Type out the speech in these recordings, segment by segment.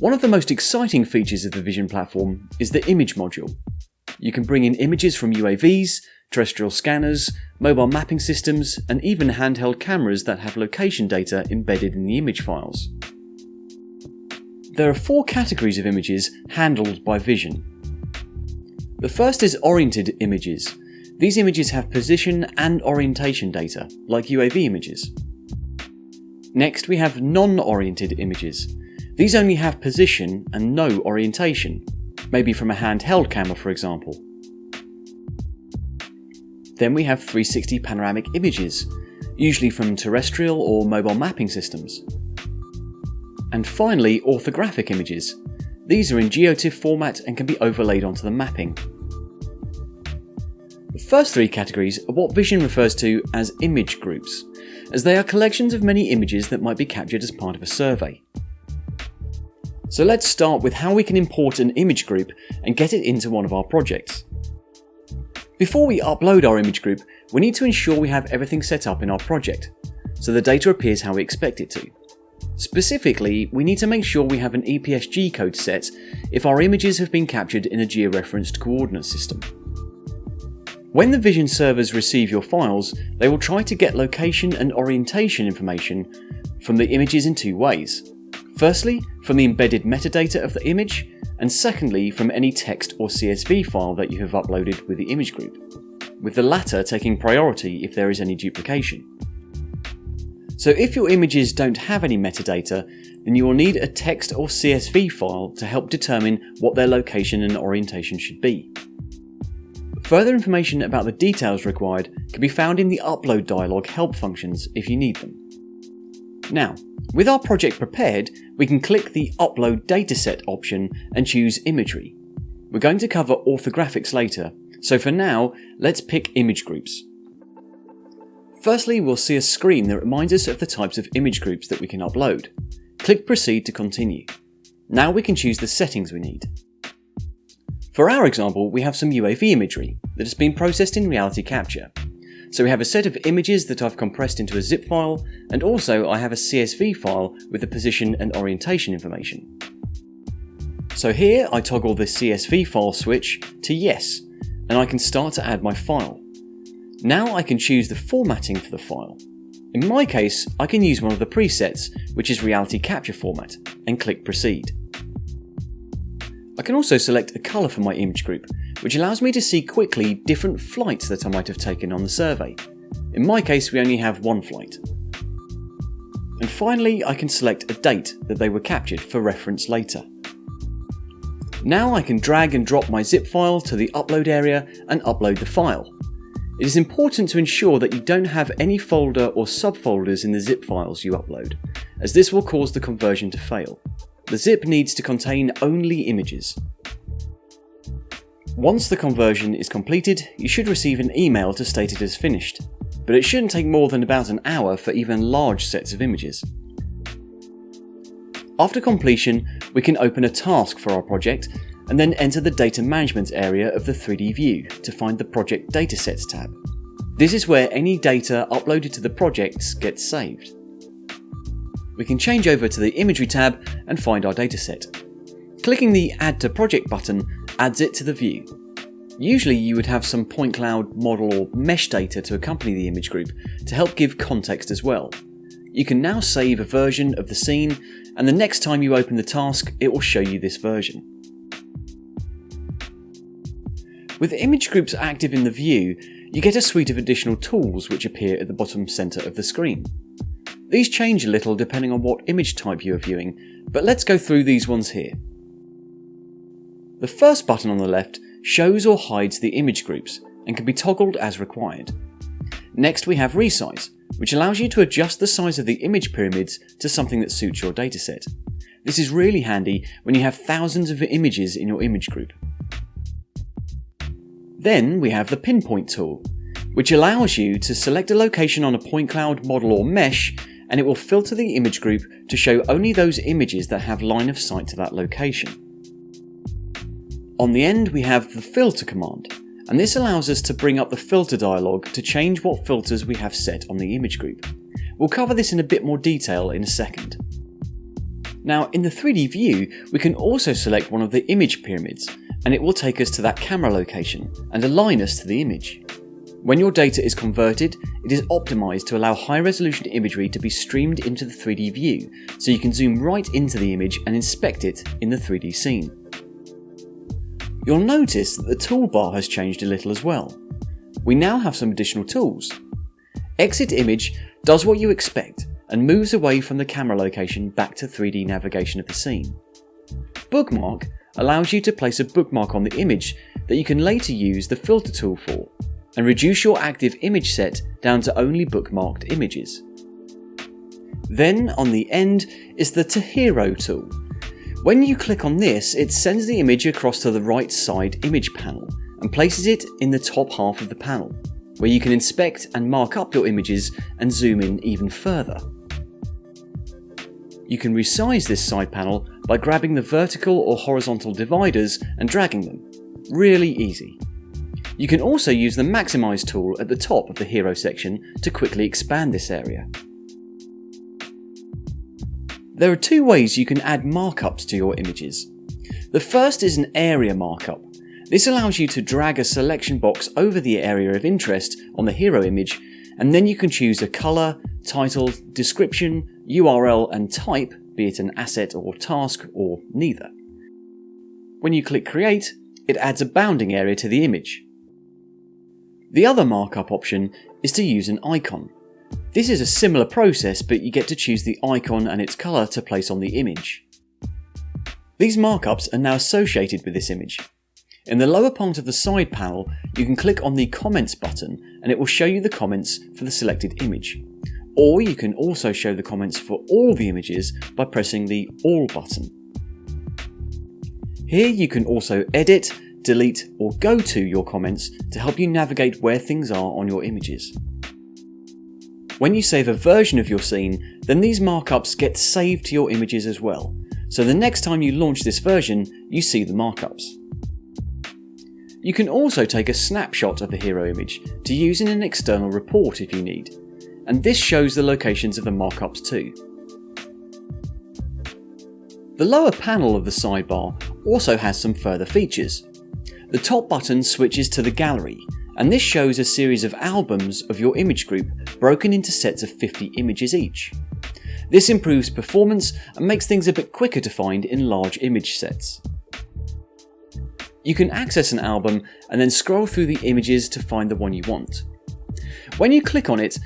One of the most exciting features of the Vision platform is the image module. You can bring in images from UAVs, terrestrial scanners, mobile mapping systems, and even handheld cameras that have location data embedded in the image files. There are 4 categories of images handled by Vision. The first is oriented images. These images have position and orientation data, like UAV images. Next, we have non-oriented images. These only have position and no orientation, maybe from a handheld camera, for example. Then we have 360 panoramic images, usually from terrestrial or mobile mapping systems. And finally, orthographic images. These are in GeoTIFF format and can be overlaid onto the mapping. The first 3 categories are what Vision refers to as image groups, as they are collections of many images that might be captured as part of a survey. So let's start with how we can import an image group and get it into one of our projects. Before we upload our image group, we need to ensure we have everything set up in our project, so the data appears how we expect it to. Specifically, we need to make sure we have an EPSG code set if our images have been captured in a georeferenced coordinate system. When the Vision servers receive your files, they will try to get location and orientation information from the images in 2 ways. Firstly, from the embedded metadata of the image, and secondly, from any text or CSV file that you have uploaded with the image group, with the latter taking priority if there is any duplication. So if your images don't have any metadata, then you will need a text or CSV file to help determine what their location and orientation should be. Further information about the details required can be found in the Upload dialog help functions if you need them. Now, with our project prepared, we can click the Upload Dataset option and choose Imagery. We're going to cover orthographics later, so for now, let's pick image groups. Firstly, we'll see a screen that reminds us of the types of image groups that we can upload. Click Proceed to continue. Now we can choose the settings we need. For our example, we have some UAV imagery that has been processed in Reality Capture. So we have a set of images that I've compressed into a zip file, and also I have a CSV file with the position and orientation information. So here I toggle the CSV file switch to Yes, and I can start to add my file. Now I can choose the formatting for the file. In my case, I can use one of the presets, which is Reality Capture format, and click Proceed. I can also select a colour for my image group, which allows me to see quickly different flights that I might have taken on the survey. In my case, we only have 1 flight. And finally, I can select a date that they were captured for reference later. Now I can drag and drop my zip file to the upload area and upload the file. It is important to ensure that you don't have any folder or subfolders in the zip files you upload, as this will cause the conversion to fail. The zip needs to contain only images. Once the conversion is completed, you should receive an email to state it as finished, but it shouldn't take more than about an hour for even large sets of images. After completion, we can open a task for our project and then enter the data management area of the 3D view to find the project datasets tab. This is where any data uploaded to the projects gets saved. We can change over to the imagery tab and find our dataset. Clicking the Add to Project button adds it to the view. Usually you would have some point cloud, model or mesh data to accompany the image group to help give context as well. You can now save a version of the scene, and the next time you open the task it will show you this version. With image groups active in the view, you get a suite of additional tools which appear at the bottom centre of the screen. These change a little depending on what image type you are viewing, but let's go through these ones here. The first button on the left shows or hides the image groups and can be toggled as required. Next we have Resize, which allows you to adjust the size of the image pyramids to something that suits your dataset. This is really handy when you have thousands of images in your image group. Then we have the Pinpoint tool, which allows you to select a location on a point cloud, model or mesh, and it will filter the image group to show only those images that have line of sight to that location. On the end we have the Filter command, and this allows us to bring up the filter dialog to change what filters we have set on the image group. We'll cover this in a bit more detail in a second. Now in the 3D view, we can also select one of the image pyramids, and it will take us to that camera location and align us to the image. When your data is converted, it is optimized to allow high-resolution imagery to be streamed into the 3D view, so you can zoom right into the image and inspect it in the 3D scene. You'll notice that the toolbar has changed a little as well. We now have some additional tools. Exit Image does what you expect and moves away from the camera location back to 3D navigation of the scene. Bookmark allows you to place a bookmark on the image that you can later use the filter tool for, and reduce your active image set down to only bookmarked images. Then on the end is the To Hero tool. When you click on this, it sends the image across to the right side image panel and places it in the top half of the panel, where you can inspect and mark up your images and zoom in even further. You can resize this side panel by grabbing the vertical or horizontal dividers and dragging them. Really easy. You can also use the Maximize tool at the top of the Hero section to quickly expand this area. There are two ways you can add markups to your images. The first is an area markup. This allows you to drag a selection box over the area of interest on the Hero image, and then you can choose a color, title, description, URL and type, be it an asset or task or neither. When you click Create, it adds a bounding area to the image. The other markup option is to use an icon. This is a similar process, but you get to choose the icon and its colour to place on the image. These markups are now associated with this image. In the lower part of the side panel, you can click on the Comments button and it will show you the comments for the selected image. Or you can also show the comments for all the images by pressing the All button. Here you can also edit, delete or go to your comments to help you navigate where things are on your images. When you save a version of your scene, then these markups get saved to your images as well, so the next time you launch this version, you see the markups. You can also take a snapshot of the Hero image to use in an external report if you need, and this shows the locations of the markups too. The lower panel of the sidebar also has some further features. The top button switches to the gallery, and this shows a series of albums of your image group broken into sets of 50 images each. This improves performance and makes things a bit quicker to find in large image sets. You can access an album and then scroll through the images to find the one you want. When you click on it,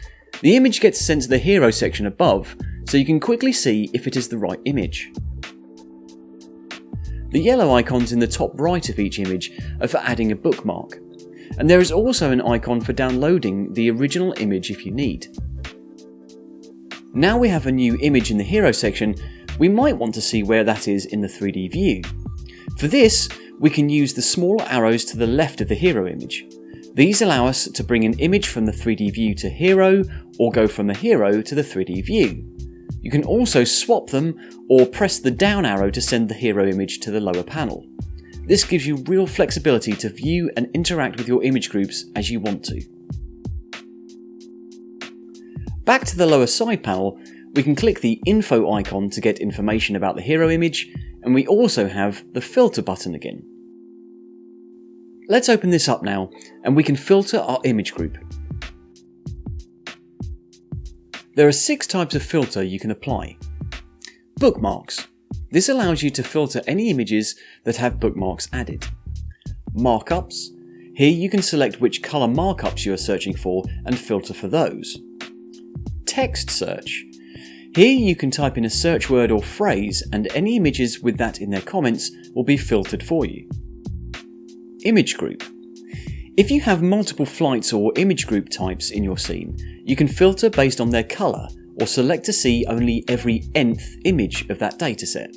the image gets sent to the Hero section above, so you can quickly see if it is the right image. The yellow icons in the top right of each image are for adding a bookmark, and there is also an icon for downloading the original image if you need. Now we have a new image in the Hero section, we might want to see where that is in the 3D view. For this, we can use the small arrows to the left of the Hero image. These allow us to bring an image from the 3D view to Hero, or go from the Hero to the 3D view. You can also swap them or press the down arrow to send the Hero image to the lower panel. This gives you real flexibility to view and interact with your image groups as you want to. Back to the lower side panel, we can click the Info icon to get information about the Hero image, and we also have the Filter button again. Let's open this up now, and we can filter our image group. There are 6 types of filter you can apply. Bookmarks. This allows you to filter any images that have bookmarks added. Markups. Here you can select which colour markups you are searching for and filter for those. Text search. Here you can type in a search word or phrase and any images with that in their comments will be filtered for you. Image group. If you have multiple flights or image group types in your scene, you can filter based on their colour or select to see only every nth image of that dataset.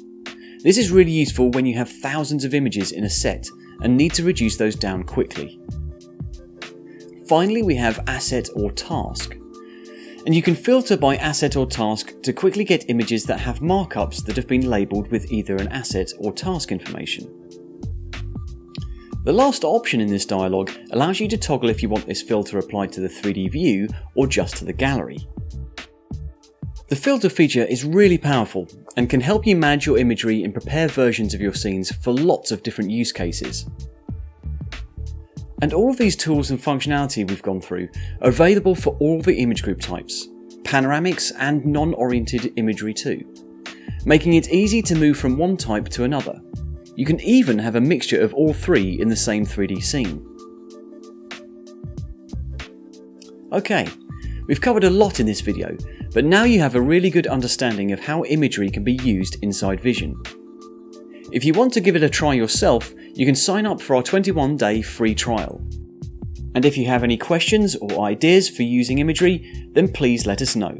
This is really useful when you have thousands of images in a set and need to reduce those down quickly. Finally, we have asset or task. And you can filter by asset or task to quickly get images that have markups that have been labelled with either an asset or task information. The last option in this dialog allows you to toggle if you want this filter applied to the 3D view or just to the gallery. The filter feature is really powerful and can help you manage your imagery and prepare versions of your scenes for lots of different use cases. And all of these tools and functionality we've gone through are available for all the image group types, panoramics and non-oriented imagery too, making it easy to move from one type to another. You can even have a mixture of all three in the same 3D scene. Okay, we've covered a lot in this video, but now you have a really good understanding of how imagery can be used inside Vision. If you want to give it a try yourself, you can sign up for our 21-day free trial. And if you have any questions or ideas for using imagery, then please let us know.